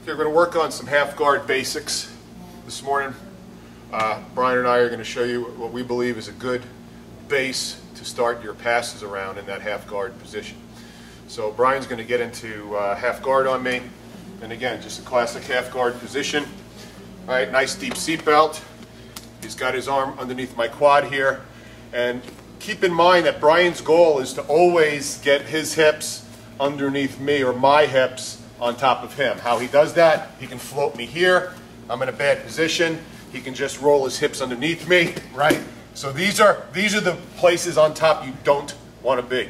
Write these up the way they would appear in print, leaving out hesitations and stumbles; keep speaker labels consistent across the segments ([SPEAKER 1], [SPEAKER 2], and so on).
[SPEAKER 1] Okay, we're going to work on some half guard basics this morning. Brian and I are going to show you what we believe is a good base to start your passes around in that half guard position. So Brian's going to get into half guard on me, and again, just a classic half guard position. All right, nice deep seat belt. He's got his arm underneath my quad here, and keep in mind that Brian's goal is to always get his hips underneath me, or my hips on top of him. How he does that, he can float me here. I'm in a bad position. He can just roll his hips underneath me, right? So these are the places on top you don't want to be.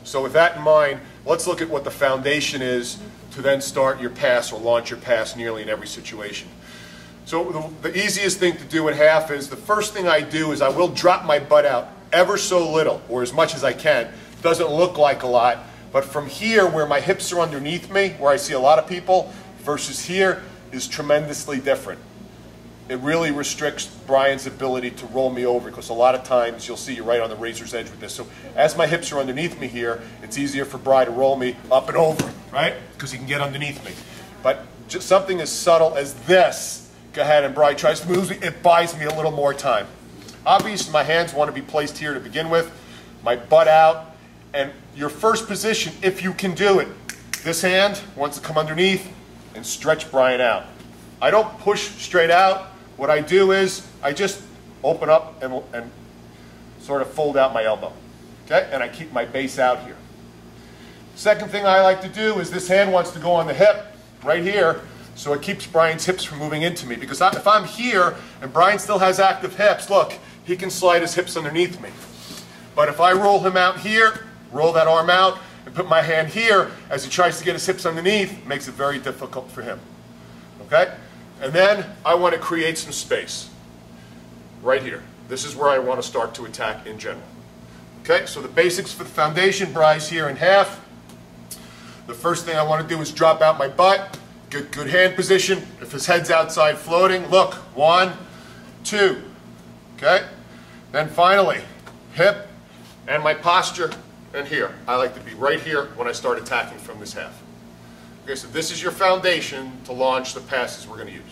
[SPEAKER 1] So with that in mind, let's look at what the foundation is to then start your pass or launch your pass nearly in every situation. So the easiest thing to do in half is, the first thing I do is I will drop my butt out ever so little, or as much as I can. Doesn't look like a lot, but from here where my hips are underneath me, where I see a lot of people, versus here is tremendously different. It really restricts Brian's ability to roll me over, because a lot of times you'll see you're right on the razor's edge with this. So as my hips are underneath me here, it's easier for Brian to roll me up and over, right? Because he can get underneath me. But just something as subtle as this, go ahead and Brian tries to move me, it buys me a little more time. Obviously my hands want to be placed here to begin with, my butt out, and your first position, if you can do it, this hand wants to come underneath and stretch Brian out. I don't push straight out. What I do is I just open up and sort of fold out my elbow, okay? And I keep my base out here. Second thing I like to do is this hand wants to go on the hip right here, so it keeps Brian's hips from moving into me. Because if I'm here and Brian still has active hips, look, he can slide his hips underneath me. But if I roll him out here, roll that arm out, and put my hand here as he tries to get his hips underneath, it makes it very difficult for him. Okay? And then I want to create some space. Right here. This is where I want to start to attack in general. Okay? So the basics for the foundation, Bry's here in half. The first thing I want to do is drop out my butt. Good hand position. If his head's outside floating, look, 1, 2. Okay? Then finally, hip and my posture, and here. I like to be right here when I start attacking from this half. Okay, so this is your foundation to launch the passes we're going to use.